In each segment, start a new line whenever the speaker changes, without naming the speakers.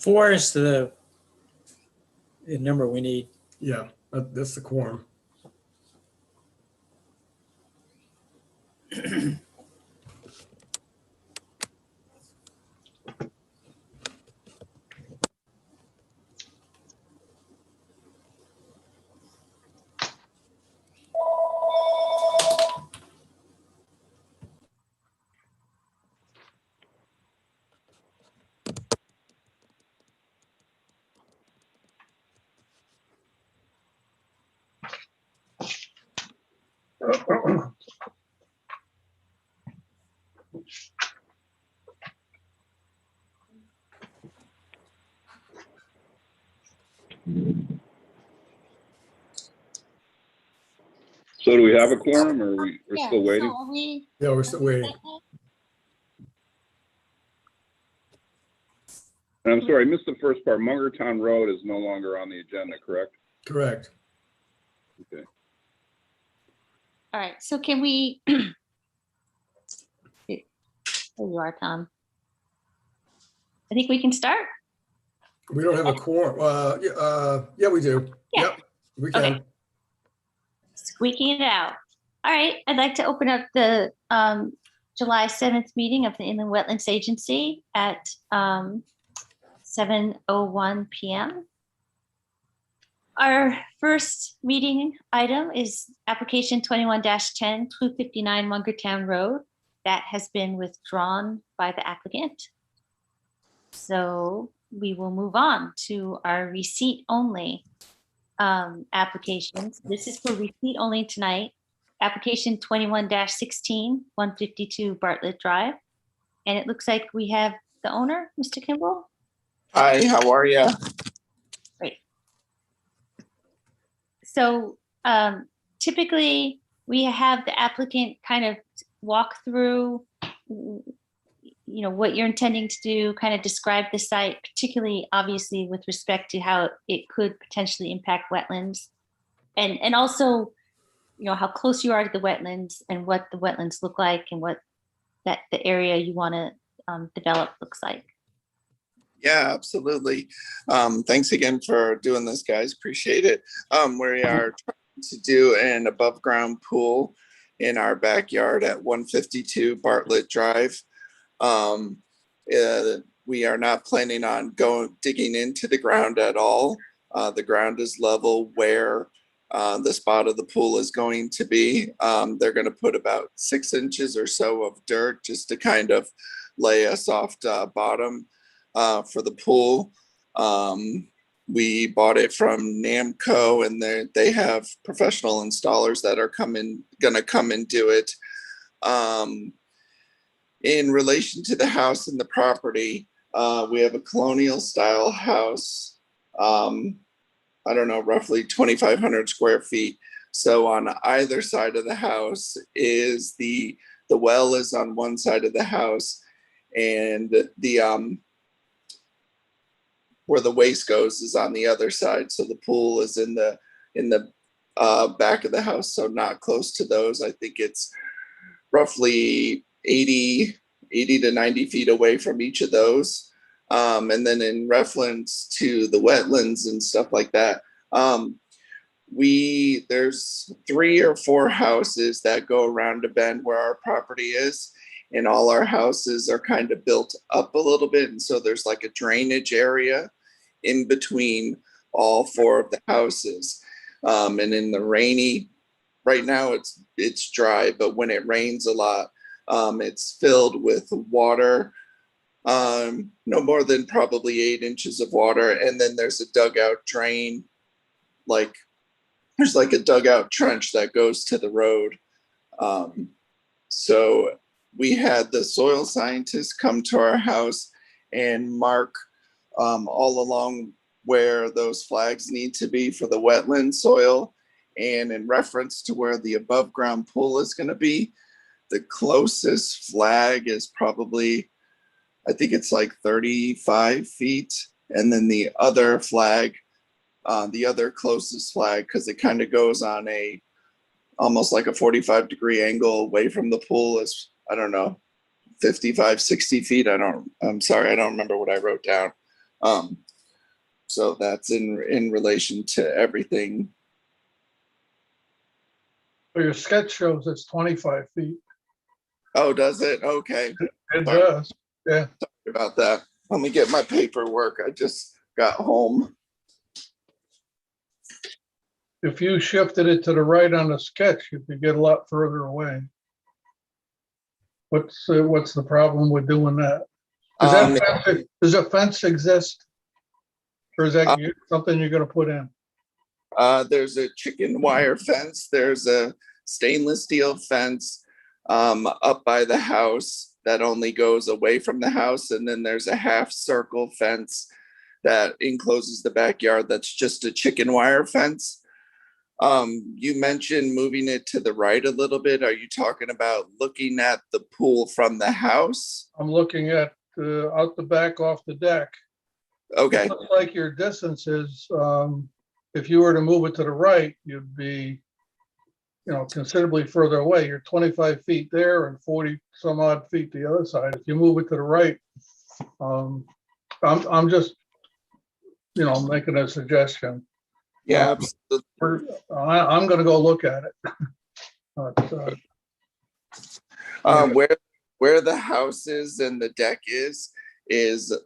Four is the number we need.
Yeah, that's the quorum.
So do we have a quorum, or we're still waiting?
So we,
Yeah, we're still waiting.
And I'm sorry, I missed the first part. Mungertown Road is no longer on the agenda, correct?
Correct.
Okay.
all right, so can we, there you are, Tom. I think we can start.
We don't have a quorum. Yeah, we do.
Yeah.
Yep, we can.
Okay. Squeaking it out. All right, I'd like to open up the July 7th meeting of the Inland Wetlands Agency at 7:01 p.m. Our first meeting item is application 21-10, 259 Mungertown Road. That has been withdrawn by the applicant. So we will move on to our receipt only applications. This is for receipt only tonight. Application 21-16, 152 Bartlett Drive. And it looks like we have the owner, Mr. Kimball.
Hi, how are you?
Great. So typically we have the applicant kind of walk through, what you're intending to do, kind of describe the site, particularly obviously with respect to how it could potentially impact wetlands, and also, how close you are to the wetlands and what the wetlands look like and what the area you want to develop looks like.
Yeah, absolutely. Thanks again for doing this, guys. Appreciate it. We are trying to do an above ground pool in our backyard at 152 Bartlett Drive. We are not planning on digging into the ground at all. The ground is level where the spot of the pool is going to be. They're going to put about 6 inches or so of dirt just to kind of lay a soft bottom for the pool. We bought it from Namco, and they have professional installers that are gonna come and do it. In relation to the house and the property, we have a colonial style house. I don't know, roughly 2,500 square feet. So on either side of the house is the well is on one side of the house, and the where the waste goes is on the other side. So the pool is in the back of the house, so not close to those. I think it's roughly 80 to 90 feet away from each of those. And then in reference to the wetlands and stuff like that, there's 3 or 4 houses that go around a bend where our property is, and all our houses are kind of built up a little bit, and so there's like a drainage area in between all 4 of the houses. And in the right now it's dry, but when it rains a lot, it's filled with water, no more than probably 8 inches of water. And then there's a dugout drain, there's like a dugout trench that goes to the road. So we had the soil scientists come to our house and mark all along where those flags need to be for the wetland soil. And in reference to where the above ground pool is going to be, the closest flag is probably, I think it's like 35 feet. And then the other flag, the other closest flag, because it kind of goes on almost like a 45-degree angle away from the pool, is, I don't know, 55, 60 feet. I'm sorry, I don't remember what I wrote down. So that's in relation to everything.
Well, your sketch shows it's 25 feet.
Oh, does it? Okay.
It
Sorry.
does. Yeah.
Sorry about that. Let me get my paperwork. I just got home.
If you shifted it to the right on the sketch, you could get a lot further away. What's the problem with doing that? Does a fence exist? Or is that something you're gonna put in?
There's a chicken wire fence. There's a stainless steel fence up by the house that only goes away from the house. And then there's a half circle fence that encloses the backyard. That's just a chicken wire fence. You mentioned moving it to the right a little bit. Are you talking about looking at the pool from the house?
I'm looking at out the back off the deck.
Okay.
Looks like your distance is, if you were to move it to the right, you'd be, considerably further away. You're 25 feet there and 40 some odd feet the other side. If you move it to the right, I'm just, making a suggestion.
Yeah, absolutely.
I'm gonna go look at it. But,
Where the house is and the deck is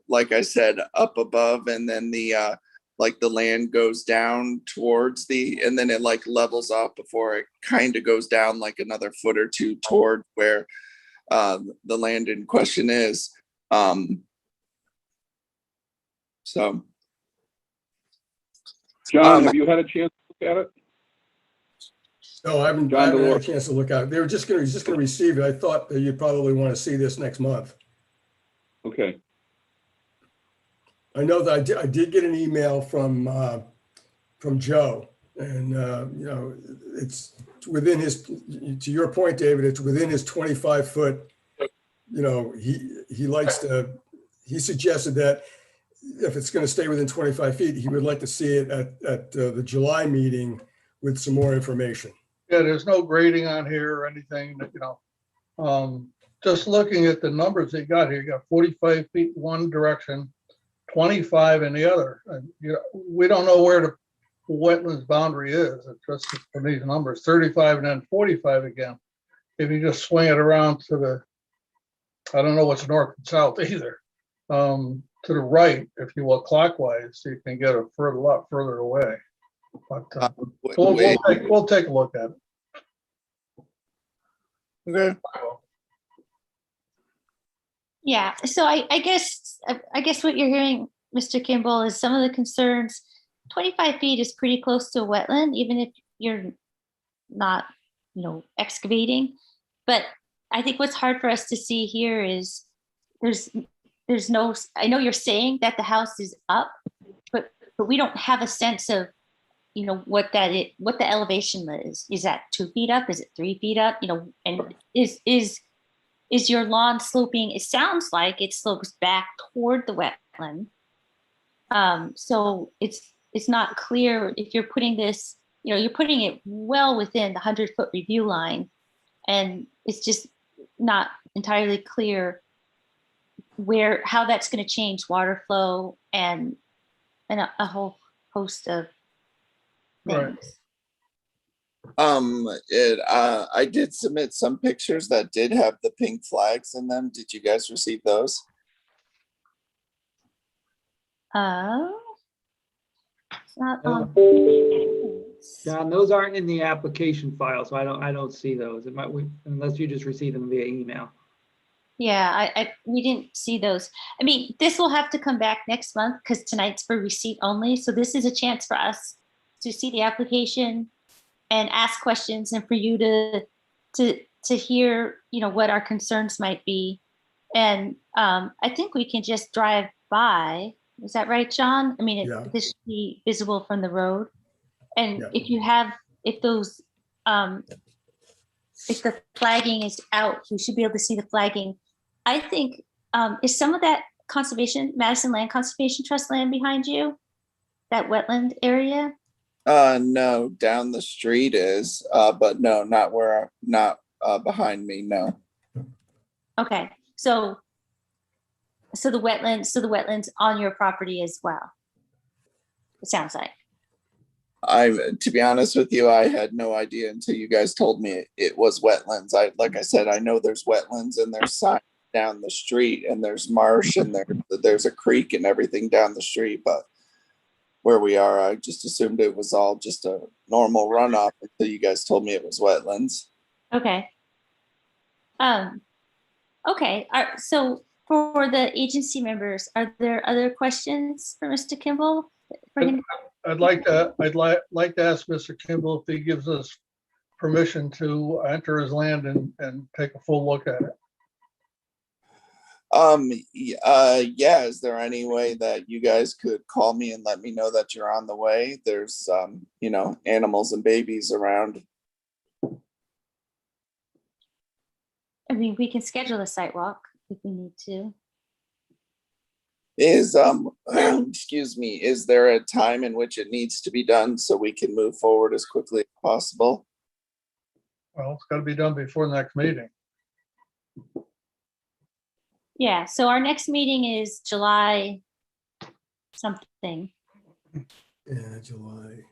like I said, up above, and then the like the land goes down towards and then it like levels off before it kind of goes down like another foot or two toward where the land in question is. So
John, have you had a chance to look at it?
No, I haven't
John
had a
Delore.
chance to look at it. They were just gonna receive it. I thought that you'd probably want to see this next month.
Okay.
I know that I did get an email from Joe, and it's within his. To your point, David, it's within his 25-foot. He likes to. He suggested that if it's going to stay within 25 feet, he would like to see it at the July meeting with some more information.
yeah, there's no grading on here or anything, just looking at the numbers they got here, you got 45 feet one direction, 25 in the other. And, we don't know where the wetlands boundary is. It's just from these numbers, 35 and then 45 again. If you just swing it around to I don't know what's north and south either. To the right, if you will, clockwise, you can get a lot further away. But we'll take a look at it.
okay.
Yeah, so I guess what you're hearing, Mr. Kimball, is some of the concerns. 25 feet is pretty close to a wetland, even if you're not, excavating. But I think what's hard for us to see here is there's no. I know you're saying that the house is up, but we don't have a sense of, what the elevation is. Is that 2 feet up? Is it 3 feet up? And is your lawn sloping? It sounds like it slopes back toward the wetland. So it's not clear if you're putting this, you're putting it well within the 100-foot review line, and it's just not entirely clear how that's going to change water flow and a whole host of things.
Right. I did submit some pictures that did have the pink flags in them. Did you guys receive those?
It's not on.
John, those aren't in the application file, so I don't see those. It might, unless you just received them via email.
Yeah, we didn't see those. I mean, this will have to come back next month because tonight's for receipt only. So this is a chance for us to see the application and ask questions, and for you to hear, what our concerns might be. And I think we can just drive by. Is that right, John? I mean,
Yeah.
this should be visible from the road. And
Yeah.
if the flagging is out, you should be able to see the flagging. I think, is some of that Madison Land Conservation Trust land behind you? That wetland area?
No, down the street is, but no, not behind me, no.
Okay, so So the wetlands on your property as well. It sounds like.
To be honest with you, I had no idea until you guys told me it was wetlands. Like I said, I know there's wetlands and there's signs down the street and there's marsh and there's a creek and everything down the street. But where we are, I just assumed it was all just a normal runoff until you guys told me it was wetlands.
Okay. Okay. So for the agency members, are there other questions for Mr. Kimball? For him?
I'd like to ask Mr. Kimball if he gives us permission to enter his land and take a full look at it.
Yeah, is there any way that you guys could call me and let me know that you're on the way? There's animals and babies around.
I mean, we can schedule a site walk if we need to.
Is excuse me, is there a time in which it needs to be done so we can move forward as quickly as possible?
Well, it's got to be done before the next meeting.
Yeah, so our next meeting is July something.
Yeah, July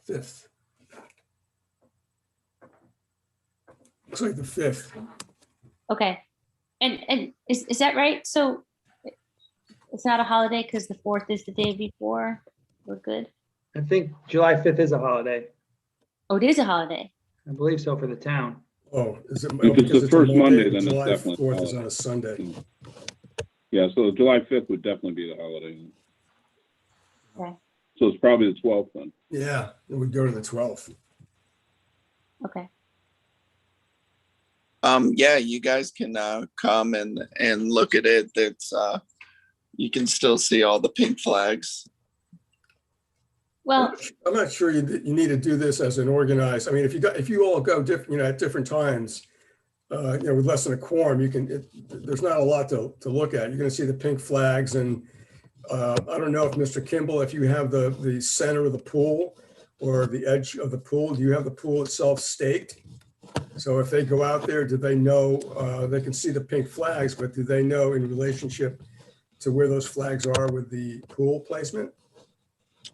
5th. Looks like the 5th.
Okay. And is that right? So it's not a holiday because the 4th is the day before. We're good.
I think July 5th is a holiday.
Oh, it is a holiday.
I believe so for the town.
Oh, is it?
If it's the first Monday, then it's
July
definitely
4th is
holiday.
on a Sunday.
Yeah, so July 5th would definitely be the holiday.
Okay.
So it's probably the 12th then.
Yeah, it would go to the 12th.
Okay.
Yeah, you guys can come and look at it. It's you can still see all the pink flags.
Well,
I'm not sure you need to do this as an organized. I mean, if you all go different, at different times, with less than a quorum, there's not a lot to look at. You're going to see the pink flags, and I don't know if Mr. Kimball, if you have the center of the pool or the edge of the pool, do you have the pool itself staked? So if they go out there, do they know they can see the pink flags, but do they know in relationship to where those flags are with the pool placement?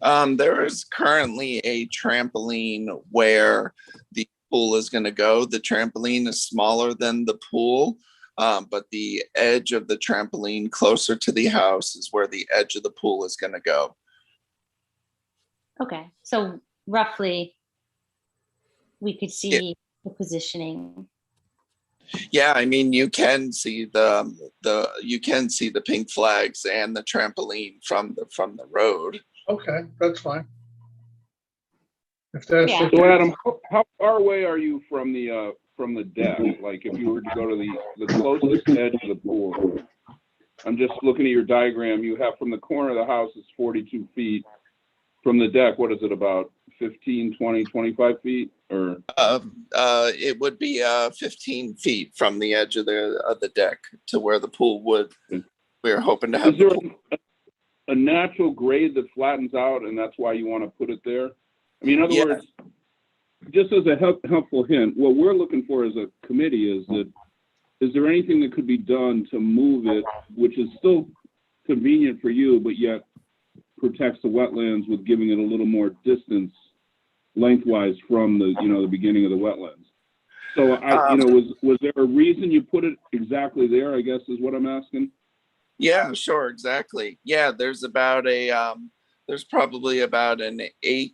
There is currently a trampoline where the pool is going to go. The trampoline is smaller than the pool, but the edge of the trampoline closer to the house is where the edge of the pool is going to go.
okay. So roughly we could see the positioning.
Yeah, I mean, you can see the pink flags and the trampoline from the road.
Okay, that's fine. If that's
Yeah.
So Adam, how far away are you from the deck? Like if you were to go to the closest edge of the pool, I'm just looking at your diagram. You have from the corner of the house is 42 feet. From the deck, what is it, about 15, 20, 25 feet? Or
It would be 15 feet from the edge of the deck to where the pool would. We're hoping to have.
Is there a natural grade that flattens out, and that's why you want to put it there? I mean, in other words, just as a helpful hint, what we're looking for as a committee is there anything that could be done to move it, which is still convenient for you, but yet protects the wetlands with giving it a little more distance lengthwise from the beginning of the wetlands? So was there a reason you put it exactly there, I guess is what I'm asking?
Yeah, sure, exactly. Yeah, there's probably about an 8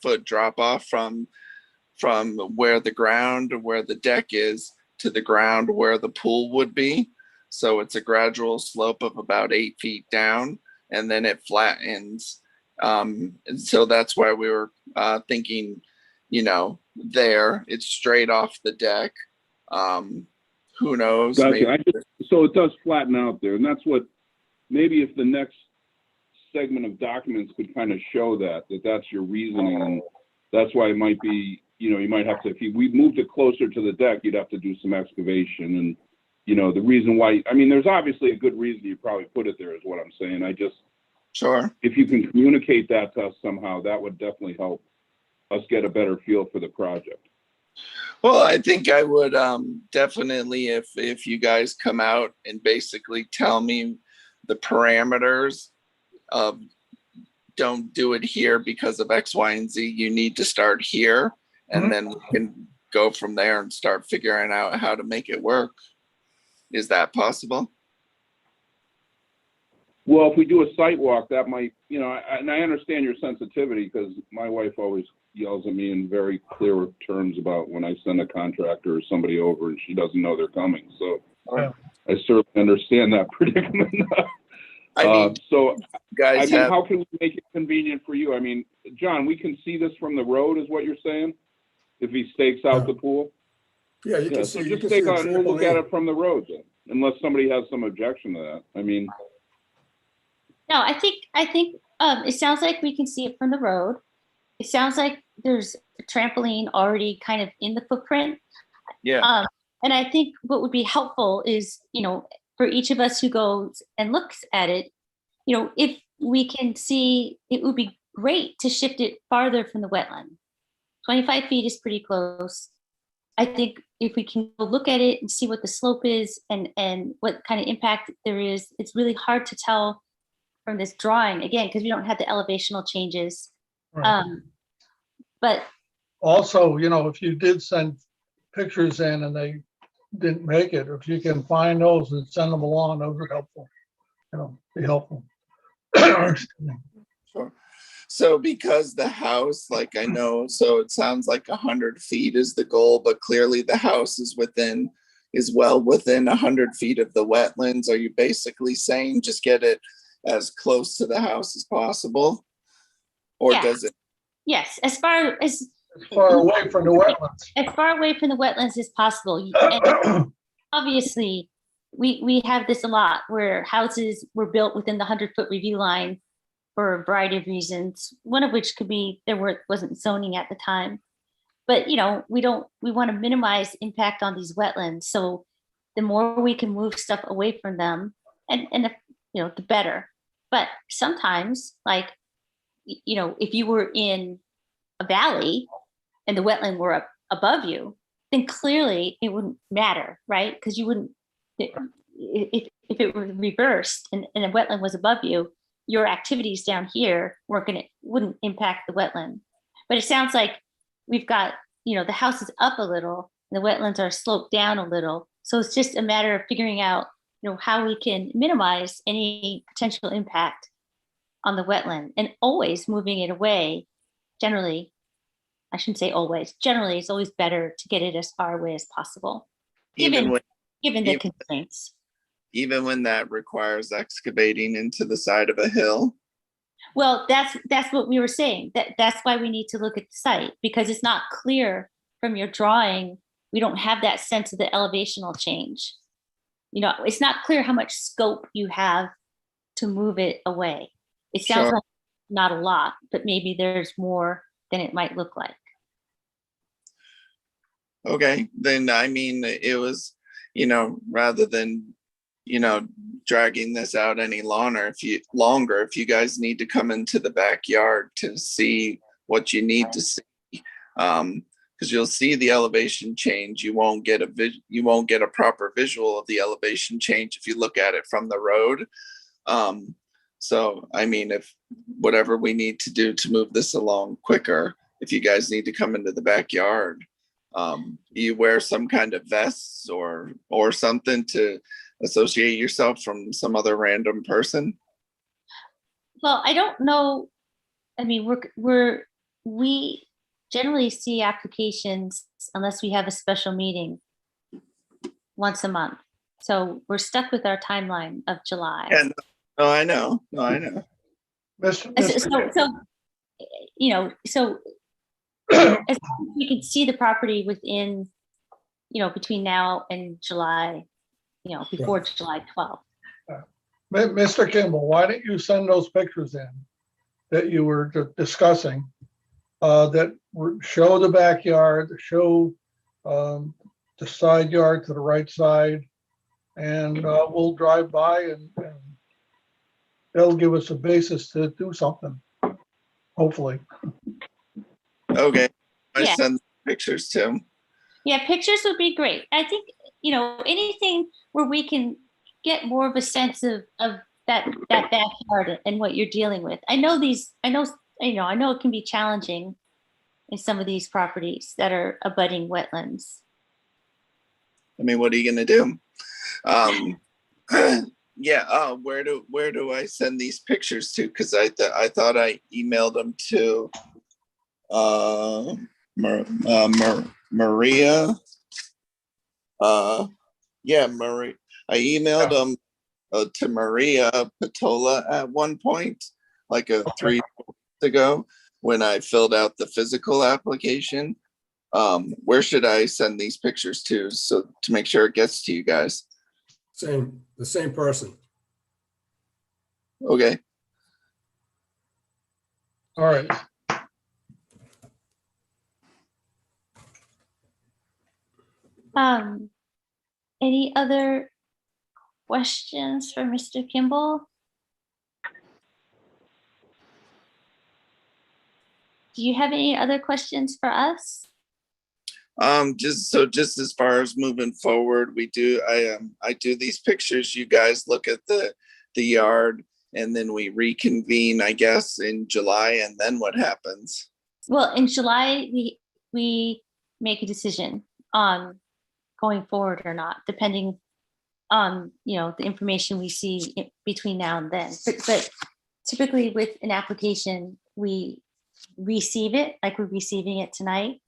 foot drop off from where the deck is to the ground where the pool would be. So it's a gradual slope of about 8 feet down, and then it flattens. And so that's why we were thinking, there it's straight off the deck. Who knows?
Gotcha. So it does flatten out there, and that's what maybe if the next segment of documents could kind of show that's your reasoning, and that's why it might be, you might have to, if we moved it closer to the deck, you'd have to do some excavation, and the reason why, I mean, there's obviously a good reason you probably put it there is what I'm saying.
Sure.
If you can communicate that to us somehow, that would definitely help us get a better feel for the project.
Well, I think I would definitely, if you guys come out and basically tell me the parameters of don't do it here because of X, Y, and Z, you need to start here, and then we can go from there and start figuring out how to make it work. Is that possible?
Well, if we do a site walk, that might, you know, and I understand your sensitivity because my wife always yells at me in very clear terms about when I send a contractor or somebody over and she doesn't know they're coming. So
Yeah.
I certainly understand that predicament.
I mean,
so
guys have,
how can we make it convenient for you? I mean, John, we can see this from the road, is what you're saying? If he stakes out the pool?
Yeah, you
Yeah,
can
so
see, you
just
can see
stake
the
out, we'll look at
trampoline.
it from the road then, unless somebody has some objection to that. I mean,
No, I think it sounds like we can see it from the road. It sounds like there's a trampoline already kind of in the footprint.
yeah,
And I think what would be helpful is, you know, for each of us who goes and looks at it, you know, if we can see, it would be great to shift it farther from the wetland. 25 feet is pretty close. I think if we can go look at it and see what the slope is and what kind of impact there is, it's really hard to tell from this drawing, again, because we don't have the elevational changes.
Right.
But
Also, you know, if you did send pictures in and they didn't make it, if you can find those and send them along, those are helpful. You know, be helpful.
sure. So because the house, like I know, so it sounds like 100 feet is the goal, but clearly the house is well within 100 feet of the wetlands. Are you basically saying just get it as close to the house as possible? Or
Yeah.
does it?
yes, as far
As far away from the wetlands.
as far away from the wetlands as possible. And obviously, we have this a lot where houses were built within the 100-foot review line for a variety of reasons, one of which could be wasn't zoning at the time. But, you know, we want to minimize impact on these wetlands. So the more we can move stuff away from them and you know, the better. But sometimes, like, you know, if you were in a valley and the wetland were up above you, then clearly it wouldn't matter, right? Because you wouldn't, if it were reversed and a wetland was above you, your activities down here wouldn't impact the wetland. But it sounds like we've got, you know, the house is up a little, and the wetlands are sloped down a little. So it's just a matter of figuring out, you know, how we can minimize any potential impact on the wetland, and always moving it away. Generally, I shouldn't say always, generally it's always better to get it as far away as possible, given the constraints.
Even when that requires excavating into the side of a hill?
Well, that's what we were saying. That's why we need to look at the site, because it's not clear from your drawing. We don't have that sense of the elevational change. You know, it's not clear how much scope you have to move it away. It sounds
Sure.
like not a lot, but maybe there's more than it might look like.
Okay, then I mean, it was, you know, rather than, you know, dragging this out any longer, if you guys need to come into the backyard to see what you need to see, because you'll see the elevation change. You won't get a proper visual of the elevation change if you look at it from the road. So I mean, if whatever we need to do to move this along quicker, if you guys need to come into the backyard, you wear some kind of vests or something to associate yourself from some other random person.
Well, I don't know. I mean, we generally see applications unless we have a special meeting once a month. So we're stuck with our timeline of July.
And no, I know.
So you know, so as long as we can see the property within, you know, between now and July, you know, before July 12th.
Mr. Kimball, why don't you send those pictures in that you were discussing, that show the backyard, show the side yard to the right side, and we'll drive by and they'll give us a basis to do something, hopefully.
Okay, I
Yeah.
send pictures to him.
Yeah, pictures would be great. I think, anything where we can get more of a sense of that backyard and what you're dealing with. I know, it can be challenging in some of these properties that are abutting wetlands.
I mean, what are you gonna do? Yeah, where do I send these pictures to? Because I thought I emailed them to Maria. Yeah, Marie. I emailed them to Maria Patola at one point, like 3 months ago, when I filled out the physical application. Where should I send these pictures to, so to make sure it gets to you guys?
The same person.
Okay.
All right.
Any other questions for Mr. Kimball? Do you have any other questions for us?
Just as far as moving forward, I do these pictures, you guys look at the yard, and then we reconvene, I guess, in July, and then what happens?
Well, in July, we make a decision on going forward or not, depending on, the information we see between now and then. But typically with an application, we receive it, like we're receiving it tonight.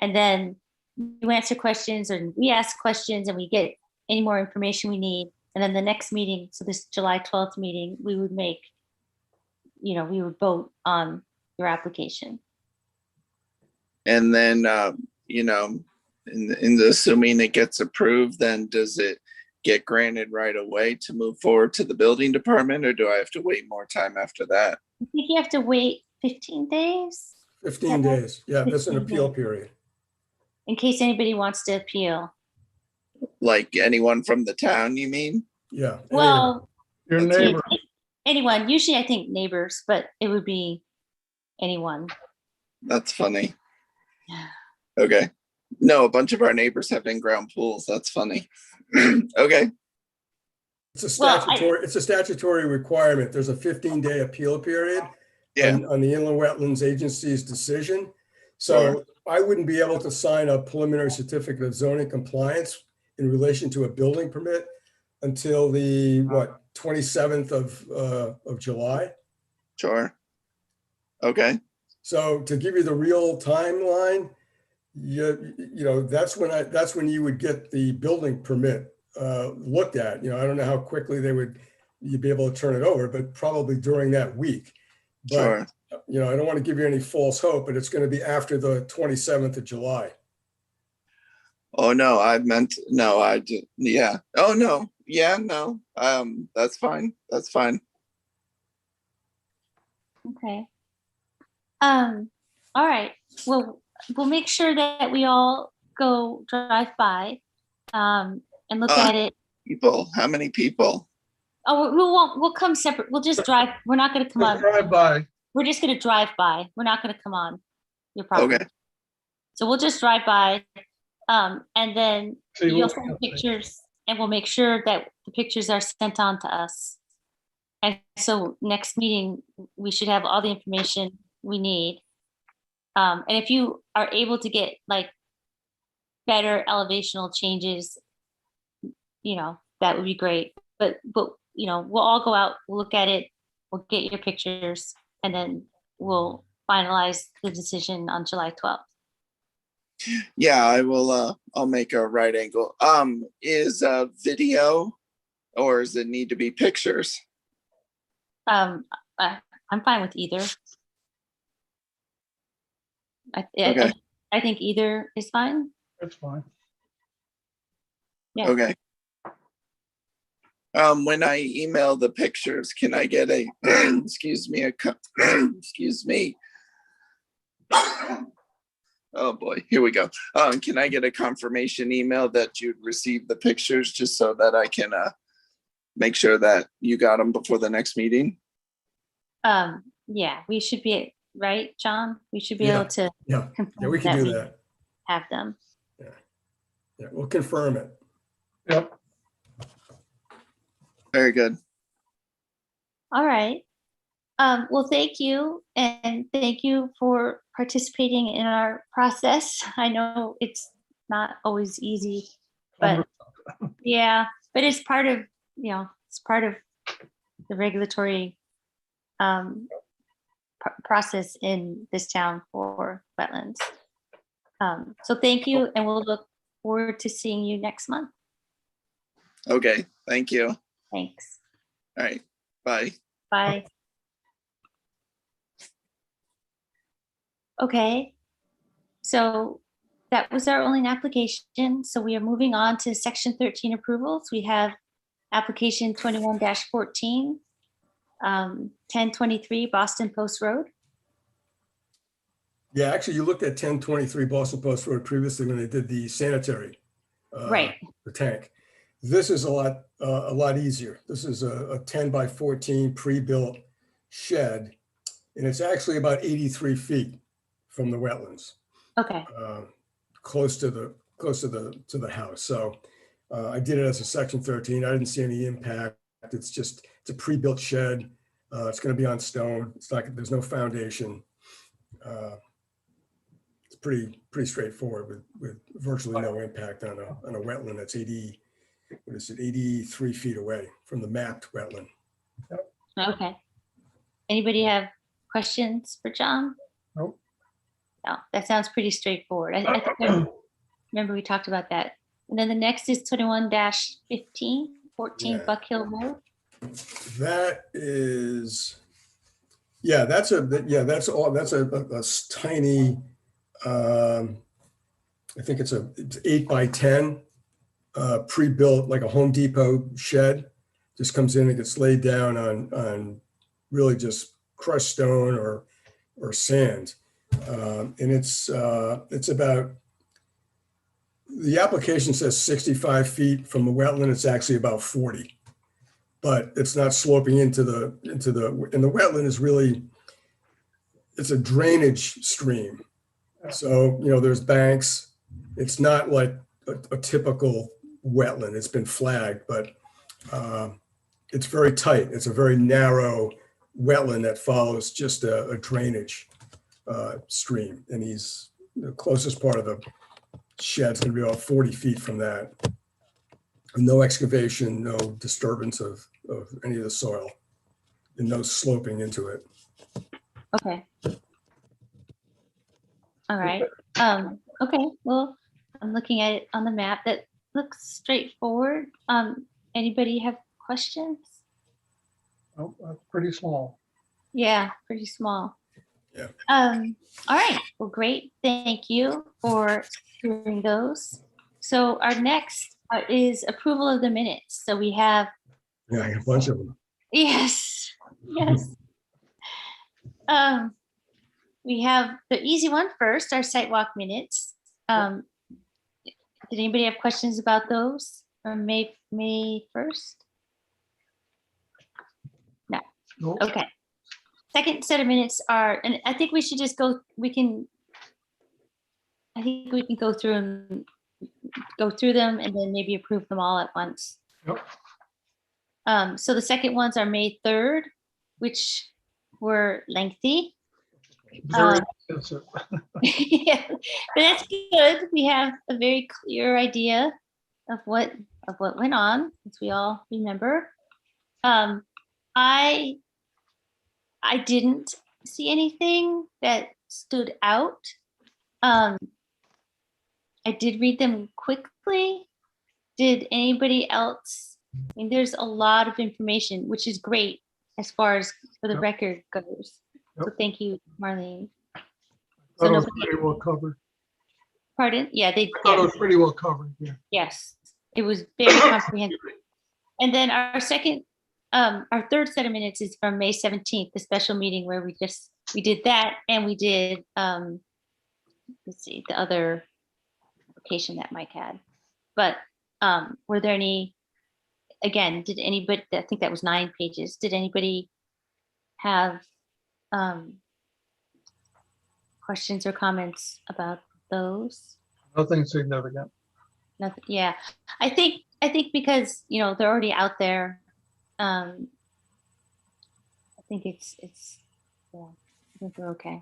And then you answer questions, and we ask questions, and we get any more information we need. And then the next meeting, so this July 12th meeting, we would vote on your application.
And then, in assuming it gets approved, then does it get granted right away to move forward to the building department, or do I have to wait more time after that?
I think you have to wait 15 days.
15 days. Yeah, that's an appeal period.
In case anybody wants to appeal.
Like anyone from the town, you mean?
Yeah.
Well,
Your neighbor.
anyone, usually I think neighbors, but it would be anyone.
That's funny. Okay. No, a bunch of our neighbors have in-ground pools. That's funny. Okay.
It's a statutory requirement. There's a 15-day appeal period on the Inland Wetlands Agency's decision. So I wouldn't be able to sign a preliminary certificate of zoning compliance in relation to a building permit until the 27th of July.
Sure. Okay.
So to give you the real timeline, that's when you would get the building permit looked at. I don't know how quickly you'd be able to turn it over, but probably during that week. But
Sure.
I don't want to give you any false hope, but it's going to be after the 27th of July.
Oh no, I did. Yeah. Oh no. Yeah, no. That's fine. That's fine.
Okay. All right. Well, we'll make sure that we all go drive by and look at it.
People, how many people?
Oh, we'll come separate. We'll just drive. We're not going to come on.
Drive by.
We're just going to drive by. We're not going to come on your property.
Okay.
So we'll just drive by, and then
See,
you'll send pictures, and we'll make sure that the pictures are sent on to us. And so next meeting, we should have all the information we need. And if you are able to get like better elevational changes, that would be great. But we'll all go out, we'll look at it, we'll get your pictures, and then we'll finalize the decision on July 12th.
Yeah, I will. I'll make a right angle. Is video, or does it need to be pictures?
I'm fine with either.
Okay.
I think either is fine.
That's fine.
Yeah.
Okay. When I email the pictures, can I get a excuse me, excuse me. Oh boy, here we go. Can I get a confirmation email that you'd received the pictures, just so that I can make sure that you got them before the next meeting?
Yeah, we should be, right, John? We should be able to
Yeah, we can do that.
have them.
Yeah. Yeah, we'll confirm it.
Yep.
Very good.
All right. Well, thank you, and thank you for participating in our process. I know it's not always easy, but yeah, but it's part of, it's part of the regulatory process in this town for wetlands. So thank you, and we'll look forward to seeing you next month.
Okay, thank you. All
Thanks.
right, bye.
Bye. Okay, so that was our only application. So we are moving on to section 13 approvals. We have application 21-14, 1023 Boston Post Road.
Yeah, actually, you looked at 1023 Boston Post Road previously when they did the sanitary.
Right.
The tank. This is a lot easier. This is a 10 by 14 pre-built shed, and it's actually about 83 feet from the wetlands,
Okay.
close to the house. So I did it as a section 13. I didn't see any impact. It's a pre-built shed. It's going to be on stone. There's no foundation. It's pretty straightforward with virtually no impact on a wetland that's 83 feet away from the mapped wetland.
Okay. Anybody have questions for John?
Nope.
No, that sounds pretty straightforward. I think I remember we talked about that. And then the next is 21-15, 14
Yeah.
Buck Hill Road.
That is, yeah, that's a tiny, I think it's 8 by 10, pre-built, like a Home Depot shed. Just comes in and gets laid down on really just crushed stone or sand. And it's about, the application says 65 feet from the wetland. It's actually about 40. But it's not sloping and the wetland is really, it's a drainage stream. So, there's banks. It's not like a typical wetland. It's been flagged, but it's very tight. It's a very narrow wetland that follows just a drainage stream. And the closest part of the shed's gonna be about 40 feet from that. No excavation, no disturbance of any of the soil, and no sloping into it.
Okay. All right. Okay. Well, I'm looking at it on the map. That looks straightforward. Anybody have questions?
Oh, that's pretty small.
Yeah, pretty small.
Yeah.
All right. Well, great. Thank you for doing those. So our next is approval of the minutes. So we have,
Yeah, a bunch of them.
yes. We have the easy one first, our site walk minutes. Did anybody have questions about those from May 1st? No.
Nope.
Okay. Second set of minutes are, and I think we should just go, I think we can go through them and then maybe approve them all at once.
Yep.
So the second ones are May 3rd, which were lengthy.
Very expensive.
Yeah, but that's good. We have a very clear idea of what went on, as we all remember. I didn't see anything that stood out. I did read them quickly. Did anybody else? I mean, there's a lot of information, which is great as far as for the
Yep.
record goes. So
Yep.
thank you, Marlene.
Thought it was
nobody-
pretty well covered.
Pardon? Yeah,
I thought it was pretty well covered. Yeah.
yes, it was very comprehensive. And then our third set of minutes is from May 17th, the special meeting where we did that, and we did, let's see, the other application that Mike had. But were there any, again, did anybody, I think that was 9 pages. Did anybody have questions or comments about those?
Nothing significant.
Nothing, yeah. I think because, you know, they're already out there. I think yeah, I think we're okay.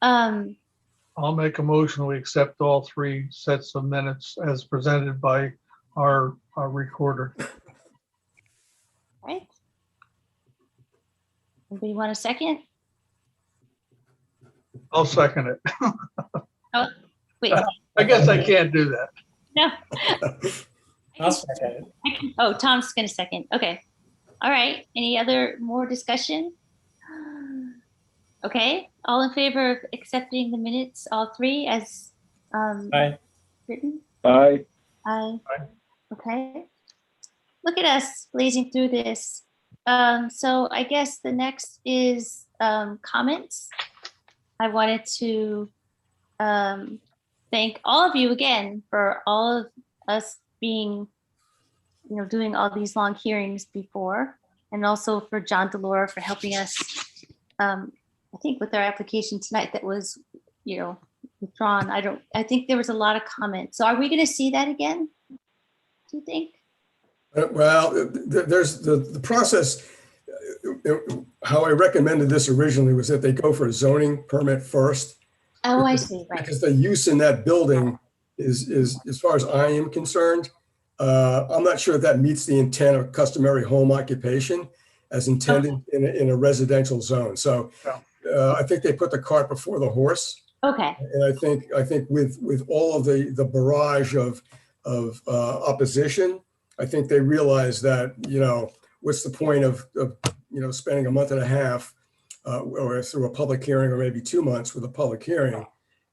I'll make a motion. We accept all 3 sets of minutes as presented by our recorder.
Right. Anybody want a second?
I'll second it.
Oh, wait,
I guess I can't do that.
no.
I'll second it.
Oh, Tom's gonna second. Okay. All right. Any other more discussion? Okay. All in favor of accepting the minutes, all 3 as
Aye.
written?
Aye.
Aye. Okay. Look at us blazing through this. So I guess the next is comments. I wanted to thank all of you again for all of us being, you know, doing all these long hearings before, and also for John Delora for helping us, I think with our application tonight that was, you know, withdrawn. I think there was a lot of comments. So are we going to see that again? Do you think?
Well, there's the process. How I recommended this originally was that they go for a zoning permit first.
Oh, I see. Right.
Because the use in that building is, as far as I am concerned, I'm not sure if that meets the intent of customary home occupation as intended in a residential zone. So I think they put the cart before the horse.
Okay.
And I think with all of the barrage of opposition, I think they realize that, you know, what's the point of you know, spending a month and a half or through a public hearing, or maybe 2 months with a public hearing,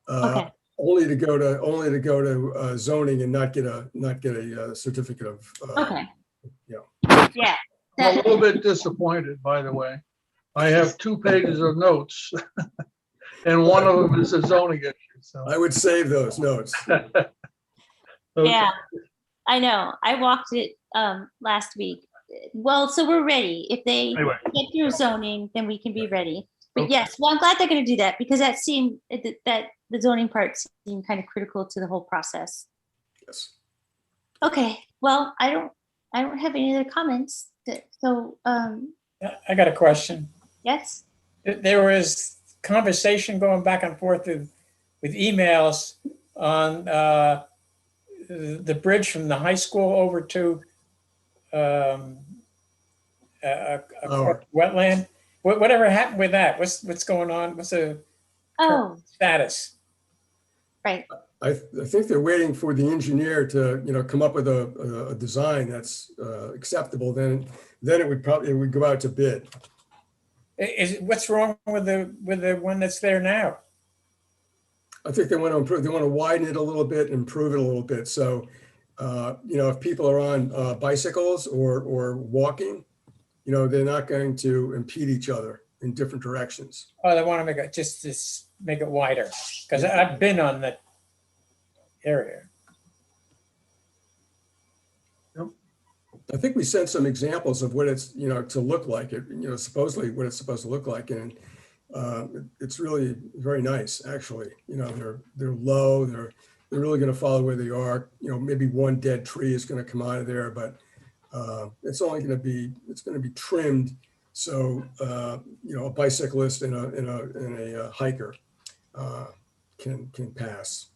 Okay.
only to go to zoning and not get a certificate of.
Okay.
Yeah.
Yeah.
I'm a little bit disappointed, by the way. I have 2 pages of notes, and one of them is a zoning issue. So.
I would save those notes.
Yeah, I know. I walked it last week. Well, so we're ready. If they
Anyway.
get through zoning, then we can be ready. But
Okay.
yes, well, I'm glad they're going to do that, because that seemed that the zoning part seemed kind of critical to the whole process.
Yes.
Okay. Well, I don't have any other comments. So
Yeah, I got a question.
yes.
There was conversation going back and forth with emails on the bridge from the high school over to a wetland. Whatever happened with that? What's going on? What's the
Oh,
status?
right.
I think they're waiting for the engineer to, you know, come up with a design that's acceptable. Then it would go out to bid.
What's wrong with the one that's there now?
I think they want to improve. They want to widen it a little bit and improve it a little bit. So, you know, if people are on bicycles or walking, you know, they're not going to impede each other in different directions.
Oh, they want to make it just make it wider, because I've been on that area.
I think we sent some examples of what it's, you know, to look like. It, you know, supposedly what it's supposed to look like, and it's really very nice, actually. You know, they're low. They're really going to follow where they are. You know, maybe one dead tree is going to come out of there, but it's only going to be trimmed so you know, a bicyclist and a hiker can pass.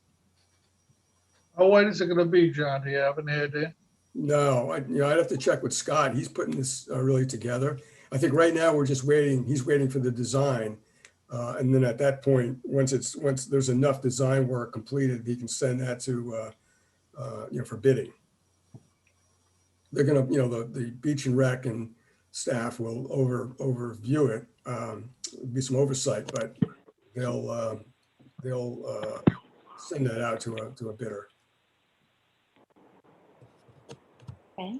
How wide is it going to be, John? Do you have any idea?
No, I'd have to check with Scott. He's putting this really together. I think right now we're just waiting. He's waiting for the design. And then at that point, once there's enough design work completed, he can send that to, you know, for bidding. They're going to, you know, the Beach and Rec and staff will overview it. There'll be some oversight, but they'll send that out to a bidder.
Okay.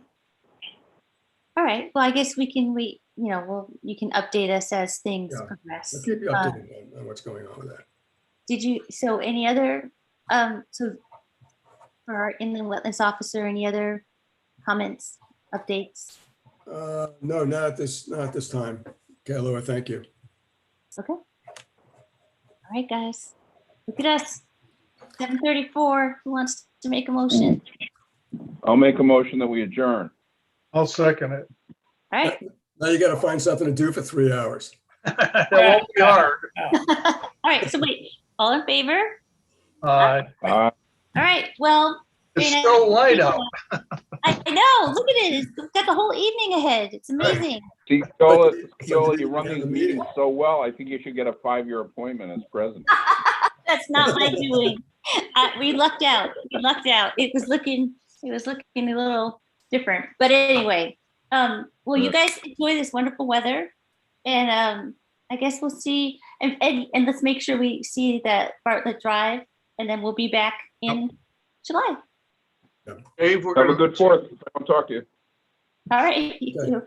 All right. Well, I guess we can wait. You know, you can update us as things
Yeah.
progress.
I'll keep you updated on what's going on with that.
Did you? So, any other? So, for our inland wetlands officer, any other comments, updates?
No, not at this time. Okay, Laura, thank you.
Okay. All right, guys. Look at us. 7:34. Who wants to make a motion?
I'll make a motion that we adjourn.
I'll second it.
All right.
Now you got to find something to do for 3 hours.
That won't be hard.
All right. So wait, all in favor?
Uh,
All right. Well,
It's
Dana,
so light out.
I know. Look at it. It's got the whole evening ahead. It's amazing.
see, Keola,
Like,
Keola, you run
have
these
a
meetings
meeting.
so well. I think you should get a 5-year appointment as president.
That's not my doing. We lucked out. We lucked out. It was looking a little different. But anyway, well, you guys enjoy this wonderful weather, and I guess we'll see. And let's make sure we see that Bartlett Drive, and then we'll be back in July.
Dave, we're
Have a
gonna-
good 4th. I'll talk to you.
All right. You
Okay.
too.